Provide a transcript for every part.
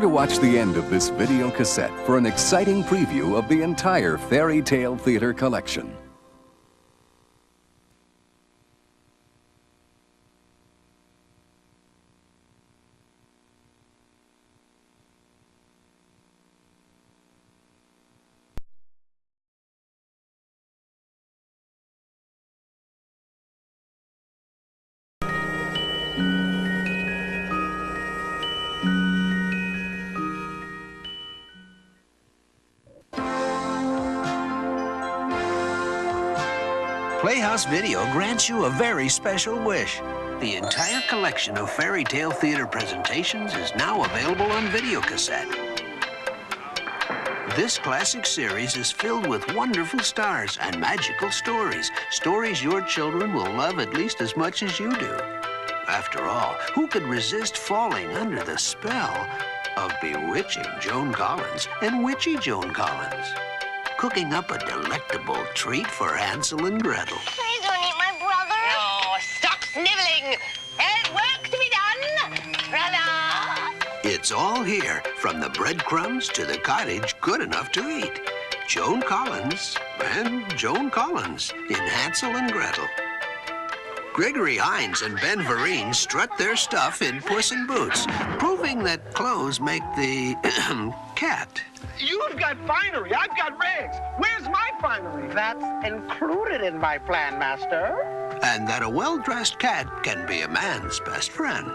sure to watch the end of this video cassette for an exciting preview of the entire Fairy Tale Theater collection. Playhouse Video grants you a very special wish. The entire collection of Fairy Tale Theater presentations is now available on videocassette. This classic series is filled with wonderful stars and magical stories. Stories your children will love at least as much as you do. After all, who could resist falling under the spell of bewitching Joan Collins and witchy Joan Collins? Cooking up a delectable treat for Hansel and Gretel. Please don't eat my brother. Oh, stop sniveling. There's work to be done. Ta-da! It's all here, from the breadcrumbs to the cottage good enough to eat. Joan Collins and Joan Collins in Hansel and Gretel. Gregory Hines and Ben Vereen strut their stuff in Puss in Boots, proving that clothes make the cat. You've got finery, I've got rags. Where's my finery? That's included in my plan, Master. And that a well-dressed cat can be a man's best friend.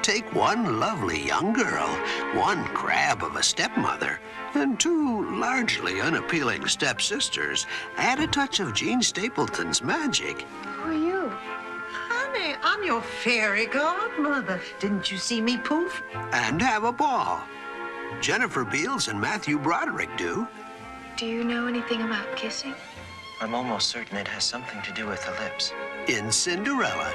Take one lovely young girl, one crab of a stepmother, and two largely unappealing stepsisters. Add a touch of Jean Stapleton's magic. Who are you? Honey, I'm your fairy godmother. Didn't you see me poof? And have a ball. Jennifer Beals and Matthew Broderick do. Do you know anything about kissing? I'm almost certain it has something to do with the lips. In Cinderella.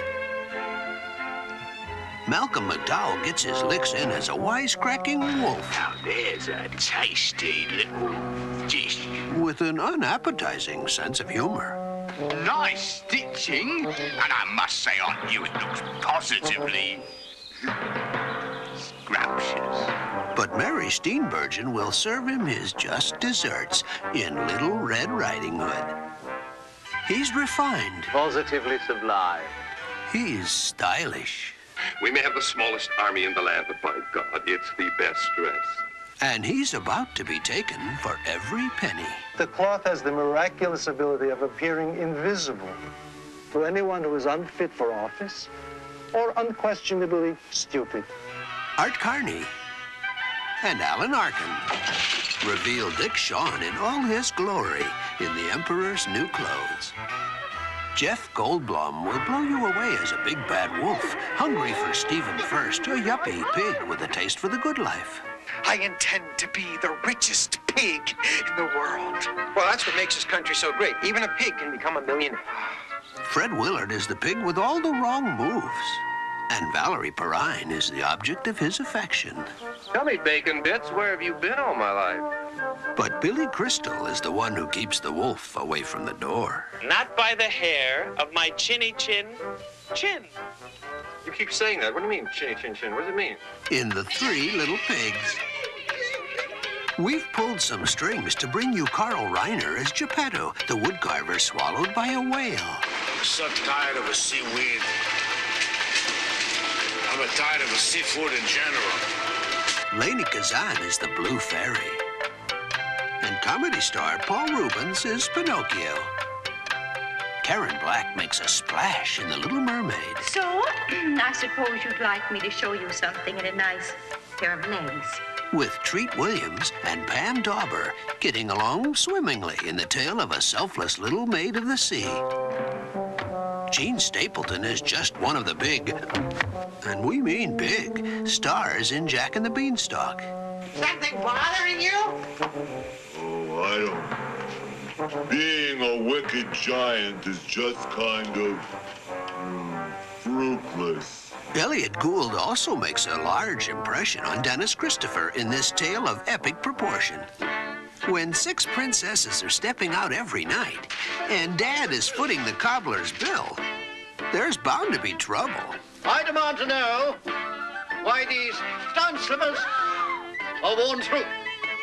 Malcolm McDowell gets his licks in as a wisecracking wolf. Now there's a tasty little dish. With an unappetizing sense of humor. Nice stitching, and I must say on you it looks positively scrumptious. But Mary Steenburgen will serve him his just desserts in Little Red Riding Hood. He's refined. Positively sublime. He's stylish. We may have the smallest army in the land, but by God, it's the best dressed. And he's about to be taken for every penny. The cloth has the miraculous ability of appearing invisible to anyone who is unfit for office or unquestionably stupid. Art Carney and Alan Arkin reveal Dick Shawn in all his glory in The Emperor's New Clothes. Jeff Goldblum will blow you away as a big bad wolf, hungry for Stephen First, a yuppie pig with a taste for the good life. I intend to be the richest pig in the world. Well, that's what makes this country so great. Even a pig can become a millionaire. Fred Willard is the pig with all the wrong moves. And Valerie Perrine is the object of his affection. Tell me, Bacon Bits, where have you been all my life? But Billy Crystal is the one who keeps the wolf away from the door. Not by the hair of my chinny chin chin. You keep saying that. What do you mean, chinny chin chin? What does it mean? In The Three Little Pigs. We've pulled some strings to bring you Carl Reiner as Geppetto, the woodcarver swallowed by a whale. I'm so tired of a seaweed. I'm tired of seafood in general. Lainie Kazan is the Blue Fairy. And comedy star Paul Rubens is Pinocchio. Karen Black makes a splash in The Little Mermaid. So, I suppose you'd like me to show you something in a nice pair of legs. With Treat Williams and Pam Dauber getting along swimmingly in the tale of a selfless little maid of the sea. Jean Stapleton is just one of the big, and we mean big, stars in Jack and the Beanstalk. Something bothering you? Oh, I don't. Being a wicked giant is just kind of fruitless. Elliot Gould also makes a large impression on Dennis Christopher in this tale of epic proportion. When 6 princesses are stepping out every night, and Dad is footing the cobbler's bill, there's bound to be trouble. I demand to know why these down slippers are worn through.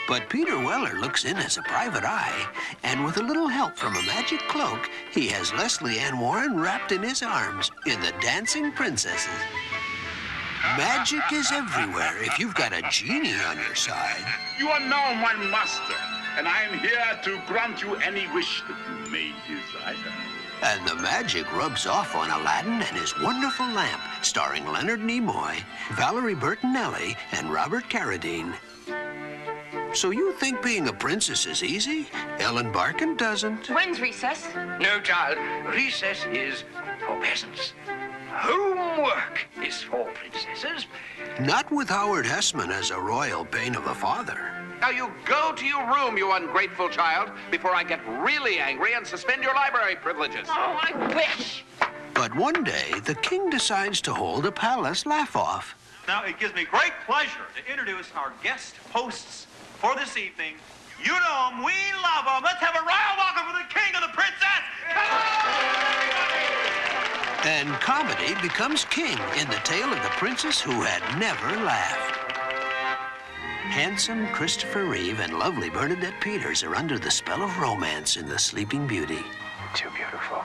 But Peter Weller looks in as a private eye, and with a little help from a magic cloak, he has Leslie Ann Warren wrapped in his arms in the Dancing Princesses. Magic is everywhere if you've got a genie on your side. You are now my master, and I am here to grant you any wish that you may desire. And the magic rubs off on Aladdin and his wonderful lamp, starring Leonard Nimoy, Valerie Bertinelli, and Robert Carradine. So you think being a princess is easy? Ellen Barkin doesn't. When's recess? No, child. Recess is for peasants. Homework is for princesses. Not with Howard Hessman as a royal pain of a father. Now you go to your room, you ungrateful child, before I get really angry and suspend your library privileges. Oh, I wish. But one day, the king decides to hold a palace laugh-off. Now, it gives me great pleasure to introduce our guest hosts for this evening. You know them, we love them. Let's have a royal welcome for the king and the princess. Come on! And comedy becomes king in the tale of the princess who had never laughed. Handsome Christopher Reeve and lovely Bernadette Peters are under the spell of romance in The Sleeping Beauty. You're too beautiful.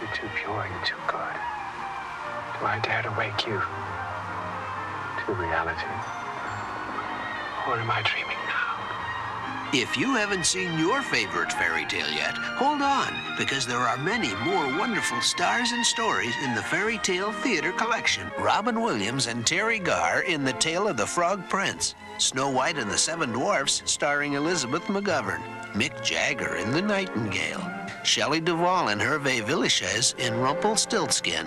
You're too pure. You're too good. Do I dare to wake you to reality? Or am I dreaming now? If you haven't seen your favorite fairy tale yet, hold on, because there are many more wonderful stars and stories in the Fairy Tale Theater Collection. Robin Williams and Terry Garr in The Tale of the Frog Prince. Snow White and the Seven Dwarfs, starring Elizabeth McGovern. Mick Jagger in The Nightingale. Shelley Duvall and Hervé Villechaize in Rumpelstiltskin.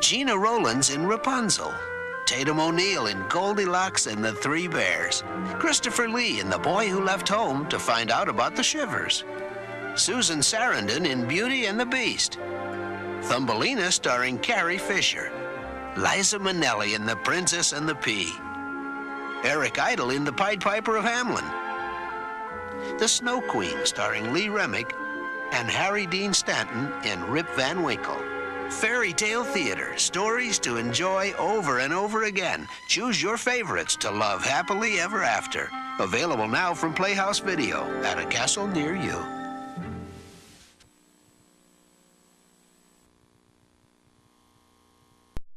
Gina Rowlands in Rapunzel. Tatum O'Neal in Goldilocks and the Three Bears. Christopher Lee in The Boy Who Left Home to Find Out About the Shivers. Susan Sarandon in Beauty and the Beast. Thumbelina starring Carrie Fisher. Liza Minnelli in The Princess and the Pea. Eric Idle in The Pied Piper of Hamlin. The Snow Queen starring Lee Remick and Harry Dean Stanton in Rip Van Winkle. Fairy Tale Theater, stories to enjoy over and over again. Choose your favorites to love happily ever after. Available now from Playhouse Video at a castle near you.